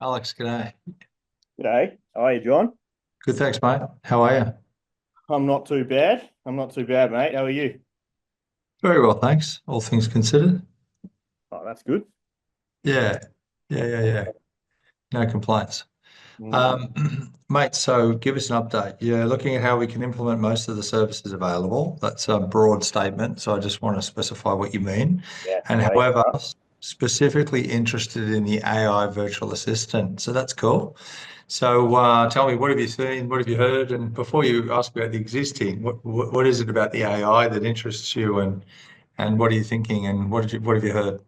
Alex, g'day. G'day. How are you, John? Good, thanks, mate. How are you? I'm not too bad. I'm not too bad, mate. How are you? Very well, thanks. All things considered. Oh, that's good. Yeah, yeah. No complaints. Mm. Mate, so give us an update. Yeah, looking at how we can implement most of the services available. That's a broad statement, so I just want to specify what you mean. Yeah, And way however, for specifically interested in the AI virtual assistant. So that's cool. So tell me, what have you seen? What have you heard? And before you ask about the existing, what is it about the AI that interests you, and what are you thinking? And what have you heard?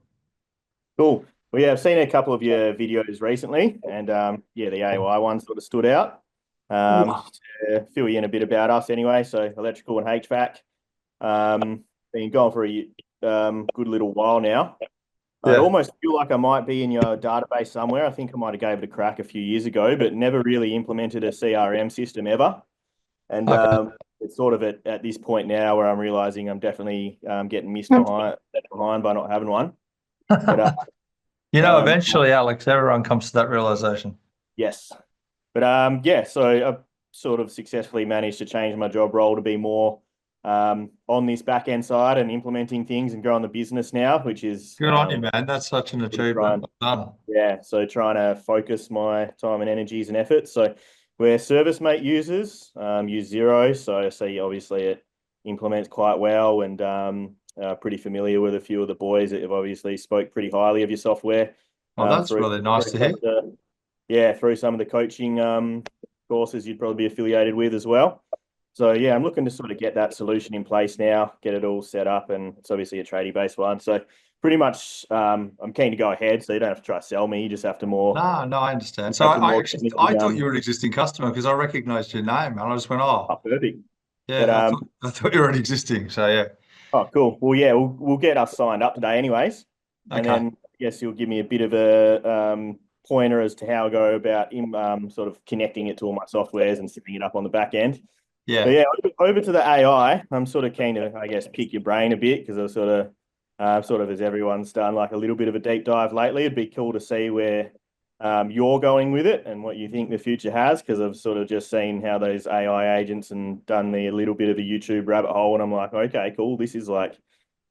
Cool. Well, yeah, I've seen a couple of your videos recently, and yeah, the AI one sort of stood out. Wow. To fill you in a bit about us anyway. So, electrical and HVAC. Been going for a good little while now. I Yeah. almost feel like I might be in your database somewhere. I think I might have gave it a crack a few years ago, but never really implemented a CRM system ever. And Okay. it's sort of at this point now where I'm realizing I'm definitely getting missed behind by not having one. But um, Eventually, Alex, everyone comes to that realization. yes, but yeah, so I've sort of successfully managed to change my job role to be more on this back end side and implementing things and growing the business now, which is Good on you, man. That's such an sort of achievement. Well done. yeah, so trying to focus my time and energies and efforts. So where ServiceMate users use Zero, so I see obviously it implements quite well, and pretty familiar with a few of the boys that have obviously spoke pretty highly of your software Well, that's through really nice to some hear. of the through some of the coaching courses you'd probably be affiliated with as well. So yeah, I'm looking to sort of get that solution in place now, get it all set up, and it's obviously a tradie based one. So pretty much, I'm keen to go ahead. So you don't have to try to sell me. You just have to more No, no, I understand. So have to I more actually technically, I thought you were an existing customer because I recognized your name and I just went, oh, perfect. But yeah, I thought you were an existing. So yeah. oh, cool. Well, yeah, we'll get us signed up today, anyways, and Okay. then I guess you'll give me a bit of a pointer as to how I go about sort of connecting it to all my softwares and setting it up on the back end. But Yeah. yeah, over to the AI. I'm sort of keen to, I guess, pick your brain a bit because I sort of as everyone's done like a little bit of a deep dive lately. It'd be cool to see where you're going with it and what you think the future has, because I've sort of just seen how those AI agents and done me a little bit of a YouTube rabbit hole, and I'm like, okay, cool. This is like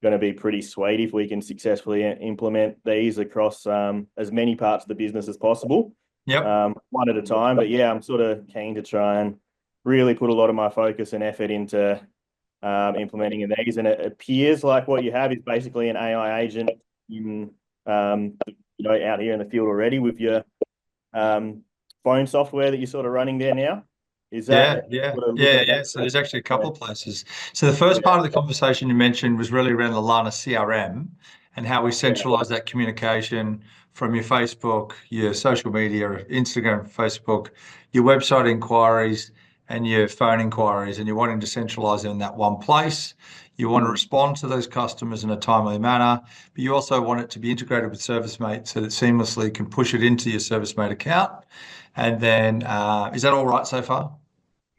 going to be pretty sweet if we can successfully implement these across as many parts of the business as possible, Yep. one at a time. But yeah, I'm sort of keen to try and really put a lot of my focus and effort into implementing in these. And it appears like what you have is basically an AI agent in, out here in the field already with your um, phone software that you're sort of running there now. Is Yeah, that yeah, sort of looking yeah, at yeah. that? So there's actually a Yeah. couple of places. So the first part of the conversation you mentioned was really around the LANA CRM and how we Yeah. centralize that communication from your Facebook, your social media, Instagram, Facebook, your website inquiries, and your phone inquiries, and you're wanting to centralize them in that one place. You want to Mm. respond to those customers in a timely manner, but you also want it to be integrated with ServiceMate so that seamlessly can push it into your ServiceMate account. And then, is that all right so far?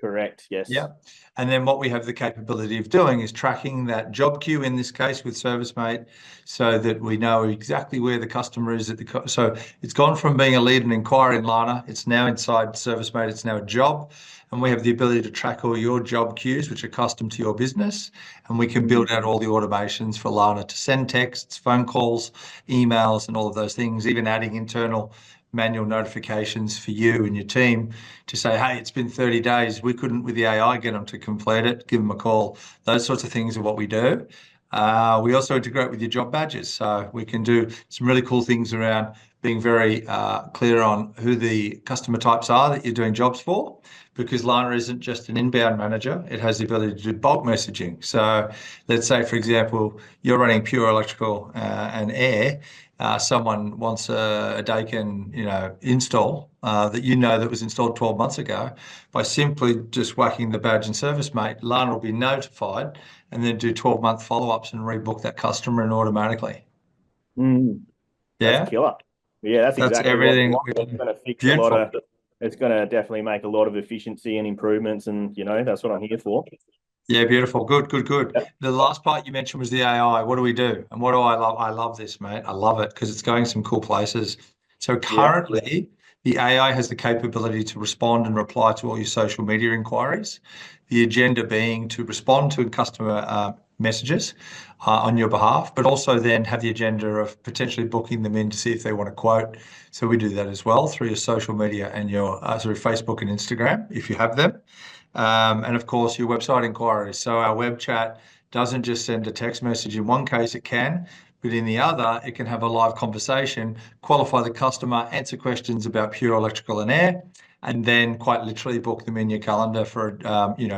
Correct. Yeah. Yes. And then what we have the capability of doing is tracking that job queue in this case with ServiceMate so that we know exactly where the customer is so it's gone from being a lead and inquiry in Lana. It's now inside ServiceMate. It's now a job. And we have the ability to track all your job queues, which are custom to your business. And we can Mm. build out all the automations for Lana to send texts, phone calls, emails, and all of those things, even adding internal manual notifications for you and your team to say, hey, it's been 30 days. We couldn't, with the AI, get them to complete it. Give them a call. Those sorts of things are what we do. We also integrate with your job badges. So we can do some really cool things around being very clear on who the customer types are that you're doing jobs for, because Lana isn't just an inbound manager. It has the ability to do bulk messaging. So let's say, for example, you're running pure electrical and air. Someone wants a Dakin, install that that was installed 12 months ago. By simply just whacking the badge and service mate, Lana will be notified and then do 12-month follow-ups and rebook that customer and automatically. Mm. That's Yeah, killer. Yeah, that's that's exactly what we everything want. we It's do. going to fix a lot Beautiful. of. It's going to definitely make a lot of efficiency and improvements, and that's what I'm here for. Yeah, beautiful. Good, good, good. Yep. The last part you mentioned was the AI. What do we do? And what do I love? I love this, mate. I love it because it's going some cool places. So Yeah. currently, The AI has the capability to respond and reply to all your social media inquiries. The agenda being to respond to customer messages on your behalf, but also then have the agenda of potentially booking them in to see if they want to quote. So we do that as well through your social media and your through Facebook and Instagram if you have them. And of course, your website inquiries. So our web chat doesn't just send a text message. In one case, it can, but in the other, it can have a live conversation, qualify the customer, answer questions about pure electrical and air, and then quite literally book them in your calendar for,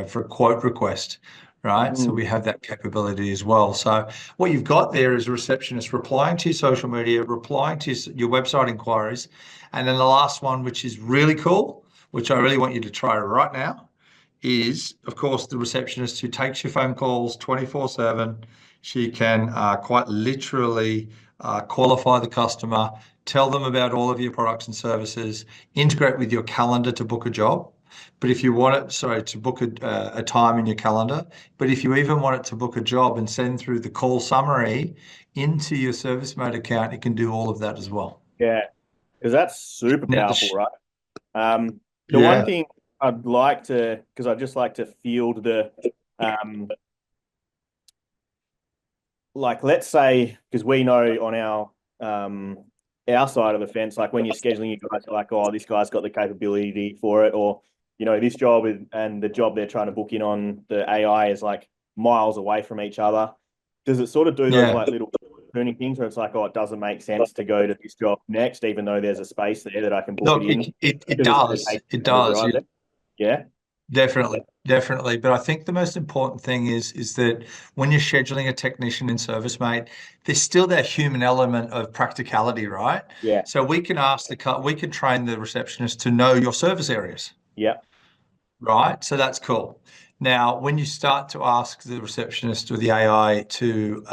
for a quote request, right? So Mm. we have that capability as well. So what you've got there is a receptionist replying to your social media, replying to your website inquiries, and then the last one, which is really cool, which I really want you to try right now, is, of course, the receptionist who takes your phone calls 24/7. She can quite literally qualify the customer, tell them about all of your products and services, integrate with your calendar to book a job. But if you want it, sorry, to book a time in your calendar, but if you even want it to book a job and send through the call summary into your Service Mode account, it can do all of that as well. Yeah, because that's super Now, powerful, right? The one yeah, thing I'd like to, because I'd just like to field the, um, like let's say, because we know on our side of the fence, like when you're scheduling, you guys are like, oh, this guy's got the capability for it, or this job and the job they're trying to book in on the AI is like miles away from each other. Does it sort of do those yeah. like little tuning things where it's like, oh, it doesn't make sense to go to this job next, even though there's a space there that I can book it Look, in it because it's going to does. take It me to does. drive there? Yeah, Definitely, definitely. But I think the most important thing is that when you're scheduling a technician in ServiceMate, there's still that human element of practicality, right? yeah, So we can ask we can train the receptionist to know your service areas, yeah, right? So that's cool. Now, when you start to ask the receptionist or the AI to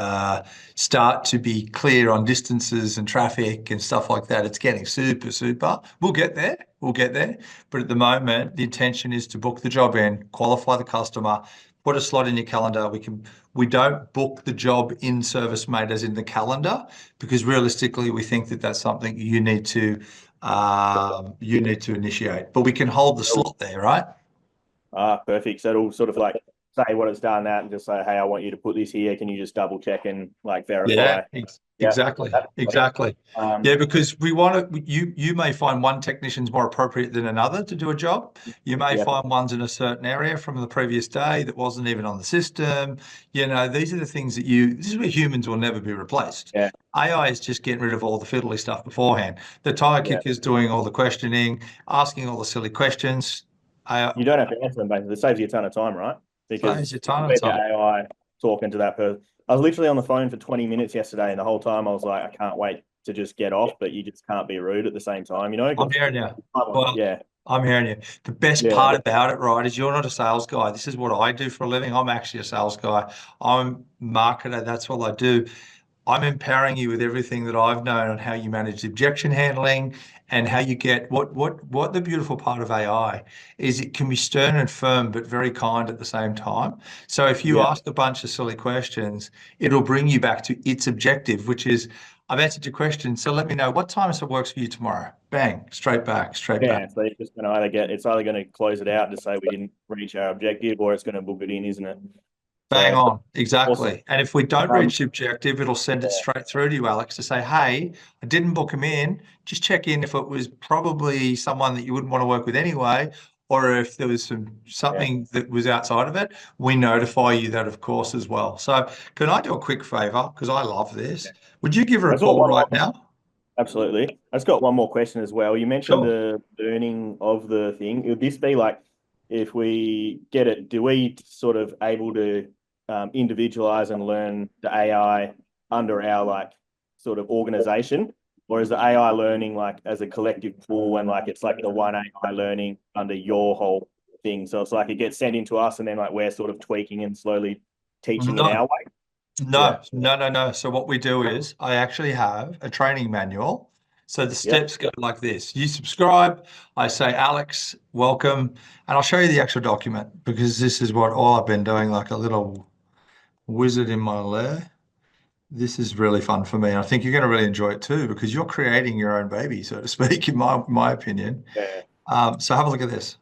start to be clear on distances and traffic and stuff like that, it's getting super, super. We'll get there. We'll get there. But at the moment, the intention is to book the job in, qualify the customer, put a slot in your calendar. We don't book the job in Service Mate as in the calendar because realistically, we think that that's something you need to initiate. But we can hold the slot there, right? perfect. So it'll sort of like say what it's done at and just say, hey, I want you to put this here. Can you just double check and like Yeah, verify? Yeah, exactly, that's sweet. exactly. Um, Yeah, because we want to, you may find one technician's more appropriate than another to do a job. You may yeah, find ones in a certain area from the previous day that wasn't even on the system. These are the things this is where humans will never be replaced. yeah, AI is just getting rid of all the fiddly stuff beforehand. The tire yeah. kicker's doing all the questioning, asking all the silly questions. You don't have to answer them basically. It saves you a ton of time, right? Saves you a Because ton of with the time. AI talking to that person, I was literally on the phone for 20 minutes yesterday, and the whole time I was like, I can't wait to just get off, but you just can't be rude at the same time, I'm 'cause hearing you. Well, yeah, I'm hearing you. The best yeah, part about it, right, is you're not a sales guy. This is what I do for a living. I'm actually a sales guy. I'm a marketer. That's what I do. I'm empowering you with everything that I've known on how you manage objection handling and how you get what the beautiful part of AI is it can be stern and firm but very kind at the same time. So if you yeah, ask a bunch of silly questions, it'll bring you back to its objective, which is I've answered your question. So let me know what time so works for you tomorrow. Bang, straight back, straight back. yeah. So it's just going to it's either going to close it out and just say we didn't reach our objective, or it's going to book it in, isn't it? Bang So on, awesome. exactly. And if we don't Um, reach the objective, it'll send it yeah, straight through to you, Alex, to say, hey, I didn't book him in. Just check in if it was probably someone that you wouldn't want to work with anyway, or if there was yeah. something that was outside of it, we notify you that, of course, as well. So can I do a quick favor? Because I love this. Would you give her a I've got call one right more. now? Absolutely. I just got one more question as well. You mentioned Sure. the earning of the thing. Would this be like, if we get it, do we sort of able to individualize and learn the AI under our like sort of organization? Or is the AI learning like as a collective pool and like it's like the one AI learning under your whole thing? So it's like it gets sent into us and then like we're sort of tweaking and slowly teaching in No. our way. Yeah. No, no, no, no. So what we do is I actually have a training manual. So the Yep. steps go like this. You subscribe, I say, Alex, welcome, and I'll show you the actual document because this is what all I've been doing like a little wizard in my lair. This is really fun for me. I think you're going to really enjoy it too because you're creating your own baby, so to speak, in my opinion. Yeah. So have a look at this.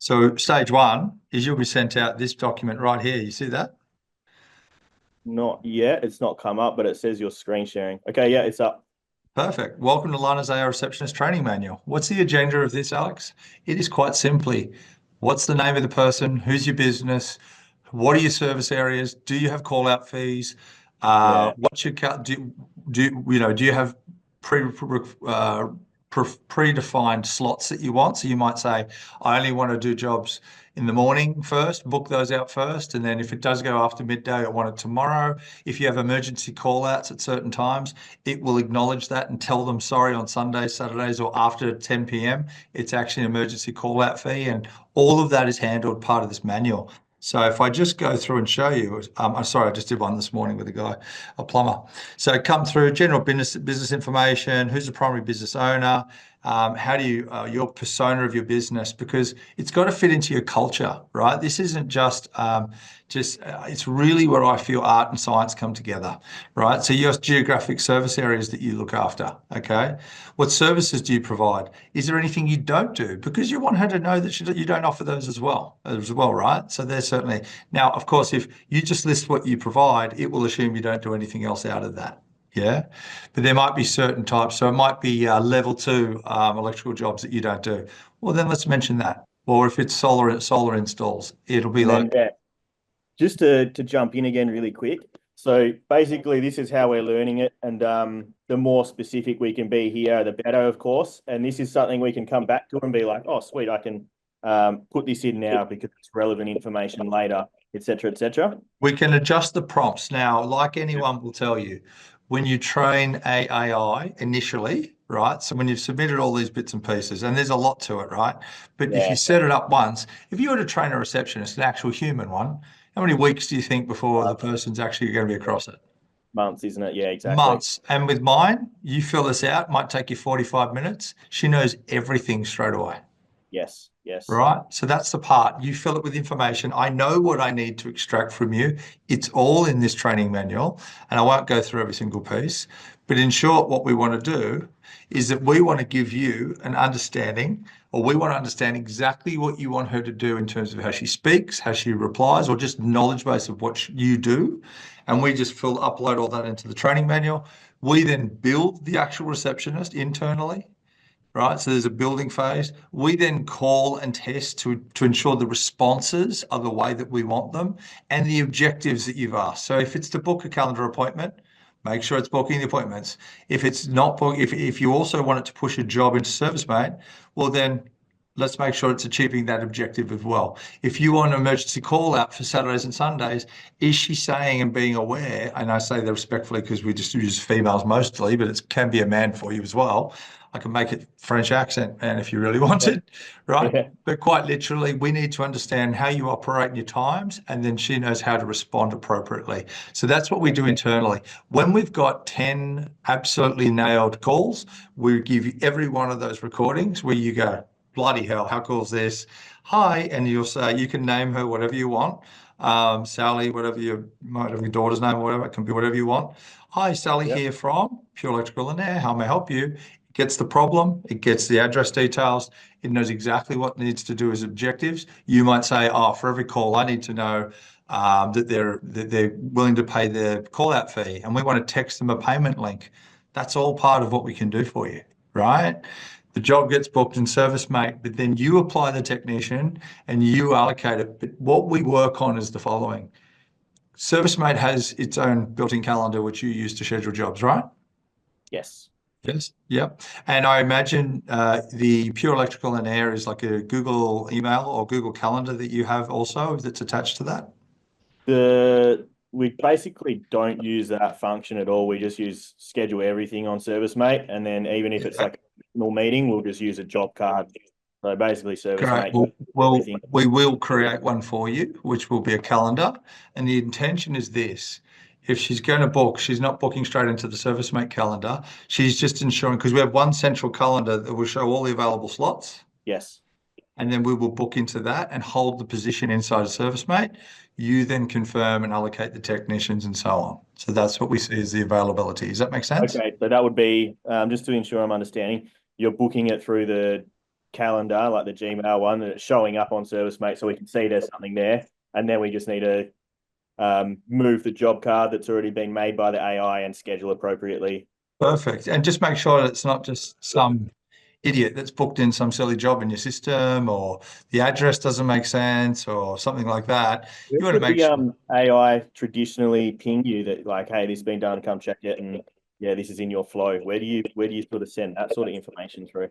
So stage one is you'll be sent out this document right here. You see that? Not yet. It's not come up, but it says you're screen sharing. Okay, yeah, it's up. Perfect. Welcome to LANA AI Receptionist Training Manual. What's the agenda of this, Alex? It is quite simply, what's the name of the person? Who's your business? What are your service areas? Do you have call out fees? Yeah. What's your do you have pre predefined slots that you want? So you might say, I only want to do jobs in the morning first, book those out first, and then if it does go after midday, I want it tomorrow. If you have emergency call outs at certain times, it will acknowledge that and tell them sorry on Sundays, Saturdays, or after 10 p.m. It's actually an emergency call out fee, and all of that is handled part of this manual. So if I just go through and show you, I'm sorry, I just did one this morning with a guy, a plumber. So come through general business information, who's the primary business owner, how do you, your persona of your business, because it's got to fit into your culture, right? This isn't just it's really where I feel art and science come together, right? So your geographic service areas that you look after, okay? What services do you provide? Is there anything you don't do? Because you want her to know that you don't offer those as well, right? So there's certainly, now, of course, if you just list what you provide, it will assume you don't do anything else out of that. Yeah, but there might be certain types. So it might be level two electrical jobs that you don't do. Well, then let's mention that. Or if it's solar installs, it'll be And like, then yeah, just to jump in again really quick. So basically, this is how we're learning it, and the more specific we can be here, the better, of course. And this is something we can come back to and be like, oh, sweet, I can put this in now because it's relevant information later, etc., etc. we can adjust the prompts. Now, like anyone will tell you, when you train a AI initially, right? So when you've submitted all these bits and pieces, and there's a lot to it, right? But if Yeah, you set it up once, if you were to train a receptionist, an actual human one, how many weeks do you think before the person's actually going to be across it? months, isn't it? Yeah, exactly. Months. And with mine, you fill this out, might take you 45 minutes. She knows everything straight away. Yes, yes. Right. So that's the part. You fill it with information. I know what I need to extract from you. It's all in this training manual, and I won't go through every single piece. But in short, what we want to do is that we want to give you an understanding, or we want to understand exactly what you want her to do in terms of how she speaks, how she replies, or just knowledge base of what you do. And we just upload all that into the training manual. We then build the actual receptionist internally, right? So there's a building phase. We then call and test to ensure the responses are the way that we want them and the objectives that you've asked. So if it's to book a calendar appointment, make sure it's booking the appointments. If it's not book, if you also want it to push a job into ServiceMate, well then let's make sure it's achieving that objective as well. If you want an emergency call out for Saturdays and Sundays, is she saying and being aware, and I say that respectfully because we just use females mostly, but it can be a man for you as well. I can make it French accent, man, if you really wanted, right? Yeah. But quite literally, we need to understand how you operate in your times, and then she knows how to respond appropriately. So that's what we do internally. When we've got 10 absolutely nailed calls, we give you every one of those recordings where you go, bloody hell, how cool is this? Hi, and you'll say, you can name her whatever you want. Sally, whatever you might have your daughter's name or whatever, it can be whatever you want. Hi, Sally Yep. here from Pure Electrical and Air. How may I help you? It gets the problem, it gets the address details, it knows exactly what needs to do as objectives. You might say, oh, for every call, I need to know that they're willing to pay the call out fee, and we want to text them a payment link. That's all part of what we can do for you, right? The job gets booked in ServiceMate, but then you apply the technician and you allocate it. But what we work on is the following. ServiceMate has its own built-in calendar, which you use to schedule jobs, right? Yes. Yes. Yep. And I imagine the Pure Electrical and Air is like a Google email or Google Calendar that you have also that's attached to that. We basically don't use that function at all. We just use schedule everything on ServiceMate, and then even if it's like a normal meeting, we'll just use a job card. So basically, Great. ServiceMate Well, everything. we will create one for you, which will be a calendar. And the intention is this. If she's going to book, she's not booking straight into the ServiceMate calendar. She's just ensuring, because we have one central calendar that will show all the available slots. Yes. And then we will book into that and hold the position inside of ServiceMate. You then confirm and allocate the technicians and so on. So that's what we see as the availability. Does that make sense? Okay, so that would be just to ensure I'm understanding, you're booking it through the calendar, like the Gmail one, and it's showing up on ServiceMate so we can see there's something there. And then we just need to move the job card that's already been made by the AI and schedule appropriately. Perfect. And just make sure that it's not just some idiot that's booked in some silly job in your system, or the address doesn't make sense or something like that. Where You want to should make the sure. AI traditionally ping you that like, hey, this has been done, come check it, and yeah, this is in your flow? Where do you sort of send that sort of information through?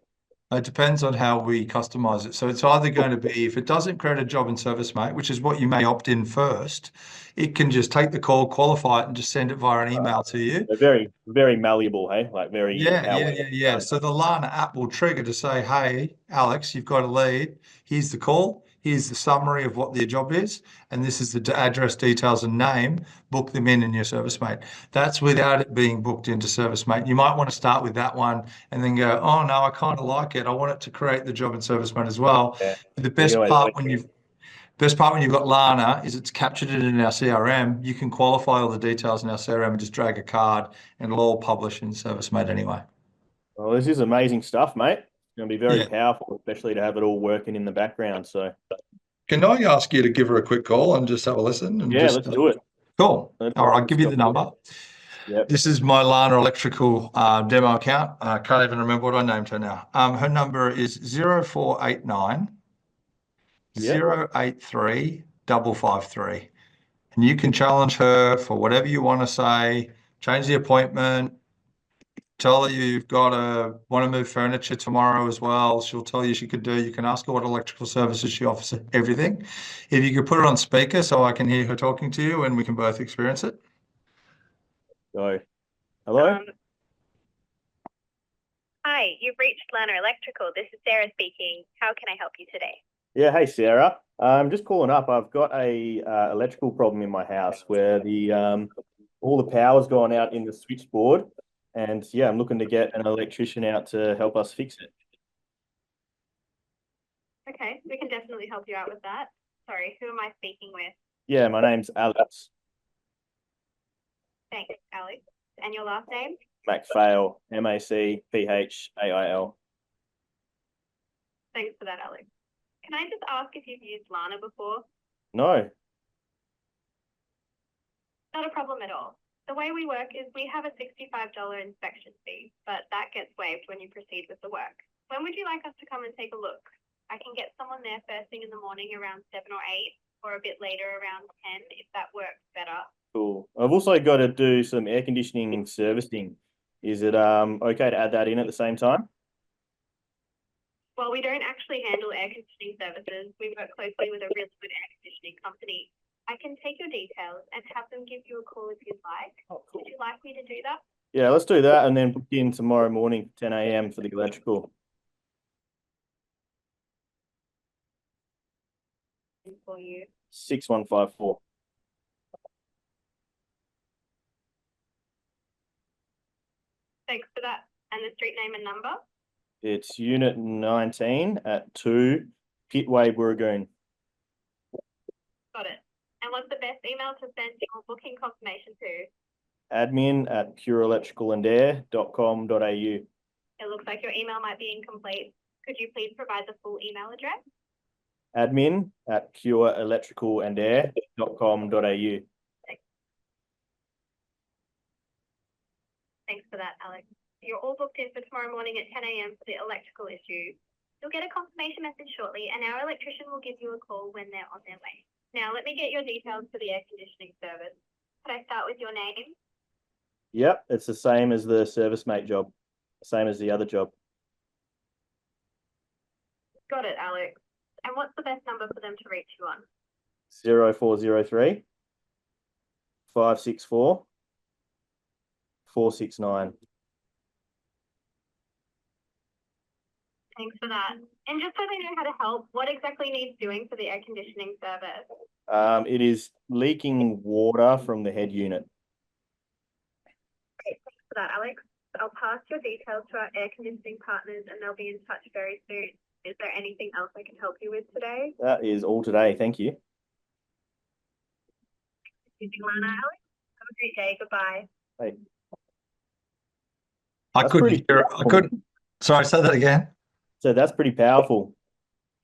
It depends on how we customize it. So it's either going to be, if it doesn't create a job in ServiceMate, which is what you may opt in first, it can just take the call, qualify it, and just send it via an email to you. They're very, very malleable, hey? Like very Yeah, how yeah, yeah, yeah. So the LANA app will trigger to say, hey, Alex, you've got a lead. Here's the call. Here's the summary of what the job is. And this is the address, details, and name. Book them in your ServiceMate. That's without it being booked into ServiceMate. You might want to start with that one and then go, oh, no, I kind of like it. I want it to create the job in ServiceMate as well. yeah. The You can always best part when you've got LANA is it's captured it in our CRM. You can qualify all the details in our CRM and just drag a card and it'll all publish in ServiceMate anyway. Well, this is amazing stuff, mate. It's going to be very Yeah. powerful, especially to have it all working in the background. So, Can I ask you to give her a quick call and just have a listen and yeah, just let's do it. cool. Let's All right, I'll give you go. the number. Yep. This is my Lana Electrical demo account. I can't even remember what I named her now. Her number is 0489 Yep. 083 553. And you can challenge her for whatever you want to say, change the appointment, tell her you've got to want to move furniture tomorrow as well. She'll tell you she could do. You can ask her what electrical services she offers, everything. If you could put it on speaker so I can hear her talking to you and we can both experience it. So, hello? Hi, you've reached LANA Electrical. This is Sarah speaking. How can I help you today? Yeah, hey Sarah. I'm just calling up. I've got a electrical problem in my house where the all the power's gone out in the switchboard, and yeah, I'm looking to get an electrician out to help us fix it. Okay, we can definitely help you out with that. Sorry, who am I speaking with? Yeah, my name's Alex Thanks, Alex. And your last name? MacPhail, MacPhail. Thanks for that, Alex. Can I just ask if you've used LANA before? No. Not a problem at all. The way we work is we have a $65 inspection fee, but that gets waived when you proceed with the work. When would you like us to come and take a look? I can get someone there first thing in the morning around 7 or 8, or a bit later around 10 if that works better. Cool. I've also got to do some air conditioning and servicing. Is it okay to add that in at the same time? Well, we don't actually handle air conditioning services. We work closely with a really good air conditioning company. I can take your details and have them give you a call if you'd like. Oh, cool. Would you like me to do that? Yeah, let's do that and then book in tomorrow morning, 10 a.m. for the electrical. For you. 6154. Thanks for that. And the street name and number? It's Unit 19 at 2 Pitway, Burragoon. Got it. And what's the best email to send your booking confirmation to? admin@pureelectricalandair.com.au. It looks like your email might be incomplete. Could you please provide the full email address? admin@pureelectricalandair.com.au. Thanks for that, Alex. You're all booked in for tomorrow morning at 10 a.m. for the electrical issue. You'll get a confirmation message shortly, and our electrician will give you a call when they're on their way. Now, let me get your details for the air conditioning service. Could I start with your name? Yep, it's the same as the ServiceMate job, same as the other job. Got it, Alex. And what's the best number for them to reach you on? 0403 564 469. Thanks for that. And just so they know how to help, what exactly needs doing for the air conditioning service? It is leaking water from the head unit. Great, thanks for that, Alex. I'll pass your details to our air conditioning partners and they'll be in touch very soon. Is there anything else I can help you with today? That is all today. Thank you. using LANA, Alex. Have a great day. Goodbye. Hey, I that's couldn't pretty hear it. I couldn't. Sorry, say that again. So that's pretty powerful.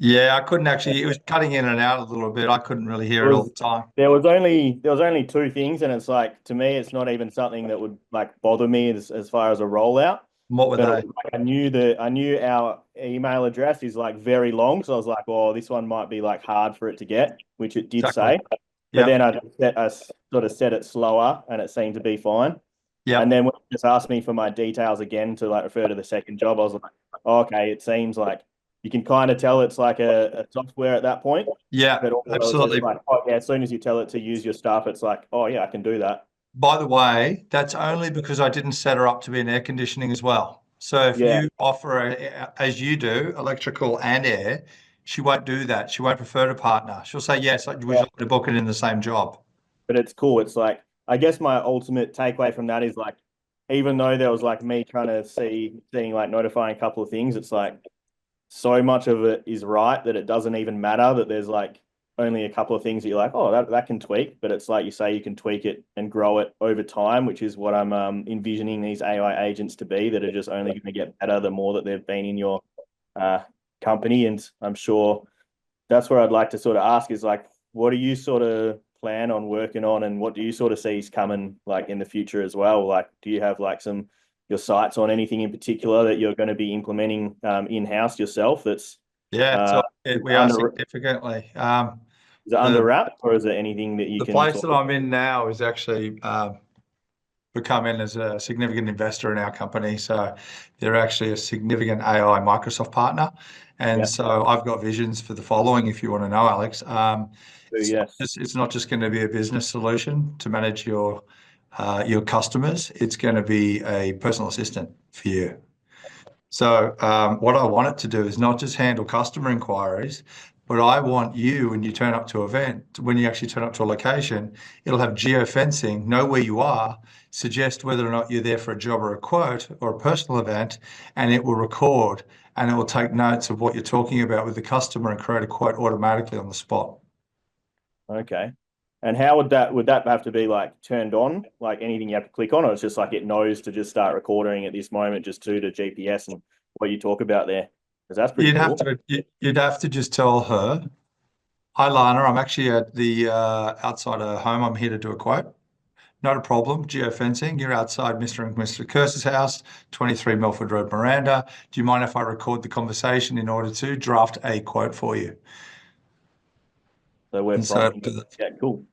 Yeah, I couldn't actually. It was cutting in and out a little bit. I couldn't really It hear it all was the time. there was only two things, and it's like to me, it's not even something that would like bother me as far as a rollout. What were But it they? was like I knew our email address is like very long, so I was like, oh, this one might be like hard for it to get, which it did Exactly. say. But Yeah. then I sort of set it slower, and it seemed to be fine. Yeah. And then when it just asked me for my details again to like refer to the second job, I was like, oh, okay, it seems like you can kind of tell it's like a software at that point. Yeah. But also Absolutely. it's like, oh yeah, as soon as you tell it to use your stuff, it's like, oh yeah, I can do that. By the way, that's only because I didn't set her up to be in air conditioning as well. So if Yeah, you offer, as you do, electrical and air, she won't do that. She won't prefer to partner. She'll say, yes, would you yeah. like to book it in the same job? But it's cool. It's like, I guess my ultimate takeaway from that is like, even though there was like me trying to seeing like notifying a couple of things, it's like so much of it is right that it doesn't even matter that there's like only a couple of things that you're like, oh, that can tweak. But it's like you say, you can tweak it and grow it over time, which is what I'm envisioning these AI agents to be, that are just only going to get better the more that they've been in your uh, company. And I'm sure that's where I'd like to sort of ask is like, what do you sort of plan on working on, and what do you sort of see is coming like in the future as well? Like, do you have like your sights on anything in particular that you're going to be implementing in-house yourself that's Yeah, so we are under significantly. is it under The wrap, or is it anything that you the can place talk that I'm in now is actually become in as a significant investor in our company. So they're actually a significant AI Microsoft partner. And Yeah. so I've got visions for the following, if you want to know, Alex. Yes. It's not just going to be a business solution to manage your customers. It's going to be a personal assistant for you. So what I want it to do is not just handle customer inquiries, but I want you, when you turn up to an event, when you actually turn up to a location, it'll have geofencing, know where you are, suggest whether or not you're there for a job or a quote or a personal event, and it will record and it will take notes of what you're talking about with the customer and create a quote automatically on the spot. Okay. And how would that have to be like turned on? Like anything you have to click on, or it's just like it knows to just start recording at this moment just to GPS and what you talk about there? Because that's pretty cool. You'd have to just tell her, hi Lana, I'm actually at the outside of home. I'm here to do a quote. Not a problem. Geofencing. You're outside Mr. and Mr. Curse's house, 23 Milford Road, Miranda. Do you mind if I record the conversation in order to draft a quote for you? So we're And so, prompting. Yeah, cool.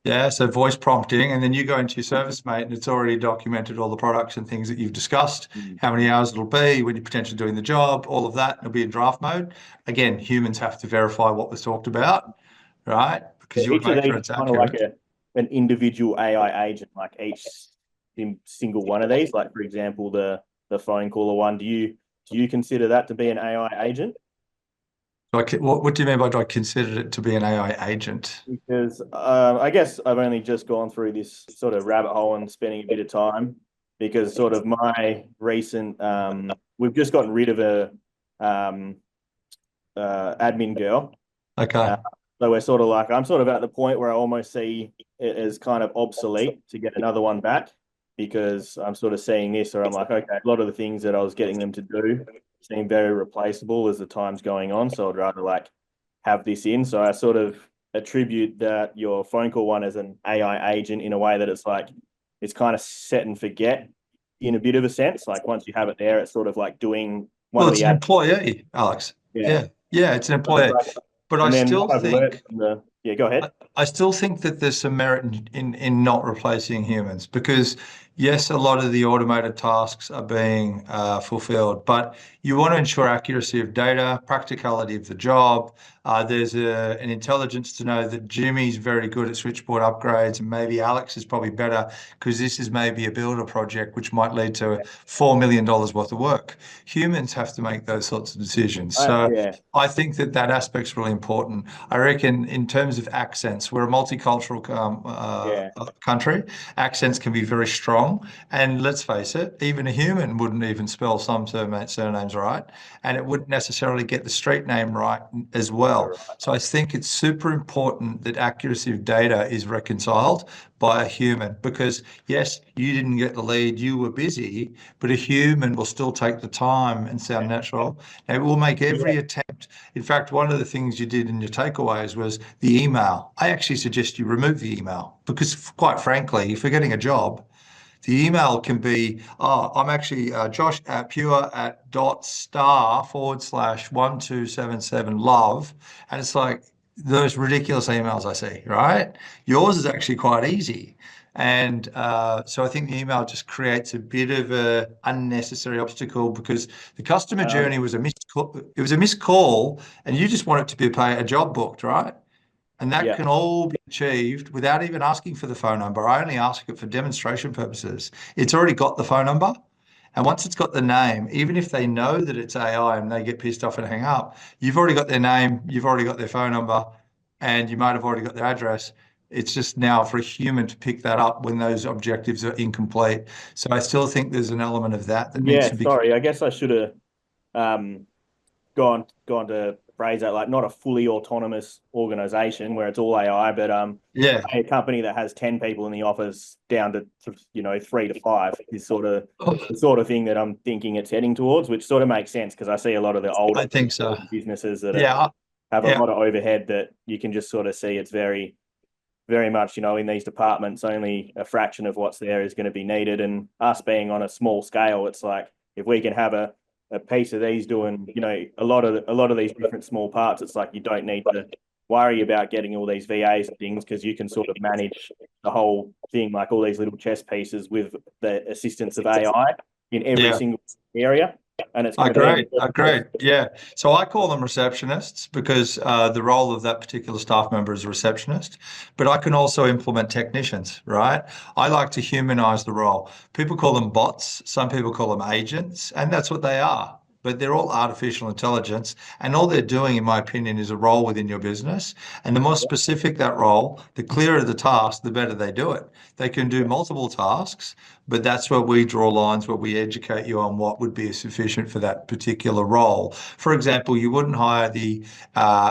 yeah, so voice prompting, and then you go into your service mate, and it's already documented all the products and things that you've discussed, how many hours it'll be, when you're potentially doing the job, all of that. It'll be in draft mode. Again, humans have to verify what was talked about, right? Because you want Each to of make these sure is it's kind of like accurate. an individual AI agent, like each single one of these. Like for example, the phone caller one. Do you consider that to be an AI agent? What do you mean by do I consider it to be an AI agent? Because I guess I've only just gone through this sort of rabbit hole and spending a bit of time because sort of my recent we've just gotten rid of a um, admin girl. Okay. So we're sort of like I'm sort of at the point where I almost see it as kind of obsolete to get another one back because I'm sort of seeing this, or I'm like, okay, a lot of the things that I was getting them to do seem very replaceable as the time's going on. So I'd rather like have this in. So I sort of attribute that your phone call one as an AI agent in a way that it's like it's kind of set and forget in a bit of a sense. Like once you have it there, it's sort of like doing one Well, of it's the an ad. employee, Alex. Yeah. Yeah. Yeah, it's an employee. But I And then still what I've learned think from go ahead. I still think that there's some merit in not replacing humans because yes, a lot of the automated tasks are being fulfilled, but you want to ensure accuracy of data, practicality of the job. There's an intelligence to know that Jimmy's very good at switchboard upgrades, and maybe Alex is probably better because this is maybe a builder project which might lead to $4 million worth of work. Humans have to make those sorts of decisions. So Yeah, I think that aspect's really important. I reckon in terms of accents, we're a multicultural yeah, country. Accents can be very strong. And let's face it, even a human wouldn't even spell some surnames right. And it wouldn't necessarily get the street name right as well. well. Right. So I think it's super important that accuracy of data is reconciled by a human, because yes, you didn't get the lead, you were busy, but a human will still take the time and sound natural. And it will make every attempt. In fact, one of the things you did in your takeaways was the email. I actually suggest you remove the email because, quite frankly, if you're getting a job, the email can be, oh, I'm actually Josh at pure at dot star /1277 love. And it's like those ridiculous emails I see, right? Yours is actually quite easy. And so I think the email just creates a bit of a unnecessary obstacle, because the customer journey was a missed call. It was a missed call, and you just want it to be a job booked, right? And that Yeah. can all be achieved without even asking for the phone number. I only ask it for demonstration purposes. It's already got the phone number. And once it's got the name, even if they know that it's AI and they get pissed off and hang up, you've already got their name, you've already got their phone number, and you might have already got their address. It's just now for a human to pick that up when those objectives are incomplete. So I still think there's an element of that needs Yeah, to be. sorry. I guess I should have um, gone to phrase that like not a fully autonomous organization where it's all AI, but Yeah. a company that has 10 people in the office down to 3 to 5 is sort of the sort of thing that I'm thinking it's heading towards, which sort of makes sense because I see a lot of the older I think so. businesses that Yeah. have a Yeah. lot of overhead that you can just sort of see it's very, very much, in these departments, only a fraction of what's there is going to be needed. And us being on a small scale, it's like if we can have a piece of these doing, a lot of these different small parts, it's like you don't need to worry about getting all these VAs and things because you can sort of manage the whole thing, like all these little chess pieces with the assistance of AI in every Yeah. single area. And it's going to Agreed, be agreed. Yeah. So I call them receptionists because the role of that particular staff member is a receptionist, but I can also implement technicians, right? I like to humanize the role. People call them bots, some people call them agents, and that's what they are. But they're all artificial intelligence, and all they're doing, in my opinion, is a role within your business. And the more specific that role, the clearer the task, the better they do it. They can do multiple tasks, but that's where we draw lines, where we educate you on what would be sufficient for that particular role. For example, you wouldn't hire the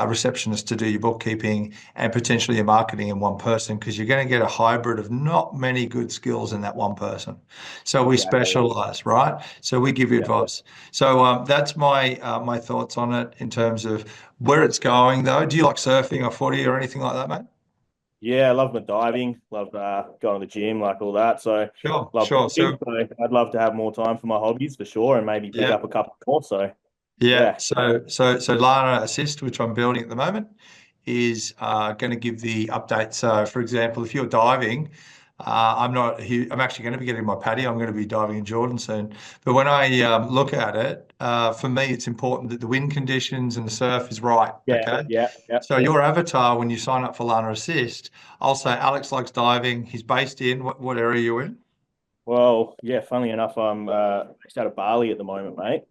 receptionist to do your bookkeeping and potentially your marketing in one person, because you're going to get a hybrid of not many good skills in that one person. So we specialize, right? So we give you advice. So that's my thoughts on it in terms of where it's going, though. Do you like surfing or footy or anything like that, mate? Yeah, I love my diving, love going to the gym, like all that. So Sure, love sure. walking. So So I'd love to have more time for my hobbies for sure, and maybe pick yeah. up a couple more. So Yeah, yeah, so LANA Assist, which I'm building at the moment, is going to give the update. So, for example, if you're diving, I'm actually going to be getting my paddy. I'm going to be diving in Jordan soon. But when I look at it, for me, it's important that the wind conditions and the surf is right. yeah, Okay. yeah, yeah. So your avatar, when you sign up for LANA Assist, I'll say Alex likes diving. He's based in what area are you in? Well, yeah. Funnily enough, I'm based out of Bali at the moment, mate.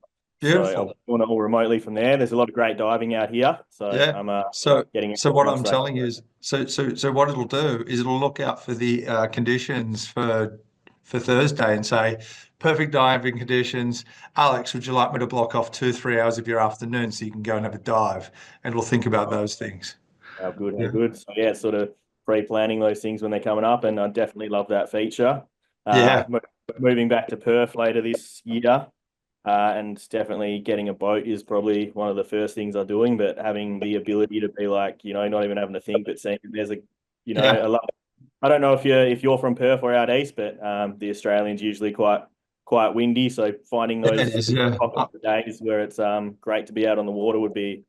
So I'm Beautiful. doing it all remotely from there. There's a lot of great diving out here, so Yeah. I'm So, getting so what everyone. I'm So telling you is, so what it'll do is it'll look out for the conditions for Thursday and say, perfect diving conditions. Alex, would you like me to block off 2, 3 hours of your afternoon so you can go and have a dive? And it'll think about those things. how good, how Yeah. good. So yeah, sort of pre-planning those things when they're coming up, and I definitely love that feature. Yeah. Moving back to Perth later this year. And definitely getting a boat is probably one of the first things I'm doing, but having the ability to be like, not even having to think, but seeing there's Yeah. a lot. I don't know if you're from Perth or out east, but the Australians usually quite windy. So finding Yeah, it those is. Yeah. pockets of days where it's great to be out on the water would be,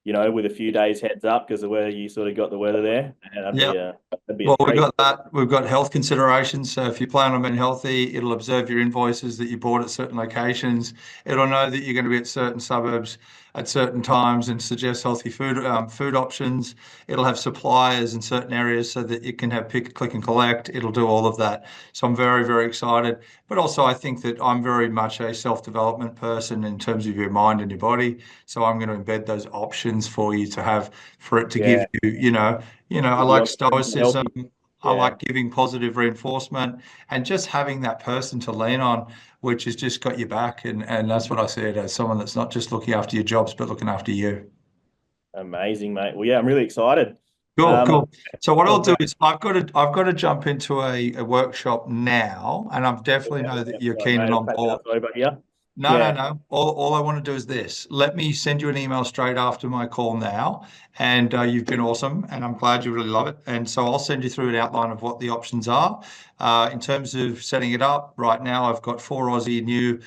with a few days heads up because of where you sort of got the weather there, and Yeah. that'd be a Well, we've treat. got that. We've got health considerations. So if you plan on being healthy, it'll observe your invoices that you bought at certain locations. It'll know that you're going to be at certain suburbs at certain times and suggest healthy food options. It'll have suppliers in certain areas so that you can have pick, click and collect. It'll do all of that. So I'm very, very excited. But also I think that I'm very much a self-development person in terms of your mind and your body. So I'm going to embed those options for you to have, for it to give Yeah, you, I you'll be like on stoicism. healthy. I Yeah. like giving positive reinforcement and just having that person to lean on, which has just got your back. And that's what I see it as, someone that's not just looking after your jobs, but looking after you. Amazing, mate. Well, yeah, I'm really excited. Cool, cool. So what I'll talk do about- is I've got to jump into a workshop now, and I definitely know that you're Sorry, keen mate, and I'll on take that board. off over here. No, no, Yeah. no. All I want to do is this. Let me send you an email straight after my call now. And you've been awesome. And I'm glad you really love it. And so I'll send you through an outline of what the options are. In terms of setting it up, right now I've got 4 Aussie new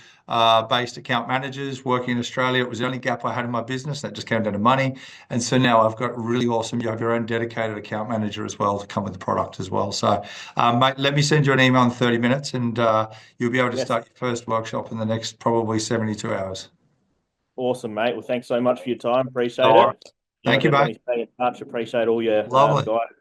based account managers working in Australia. It was the only gap I had in my business. That just came down to money. And so now I've got really awesome. You have your own dedicated account manager as well to come with the product as well. So, mate, let me send you an email in 30 minutes and you'll be able to start your first workshop in the next probably 72 hours. Awesome, mate. Well, thanks so much for your time. Appreciate All right. it. Thank you, mate. Definitely stay in touch. Appreciate all your Lovely. guidance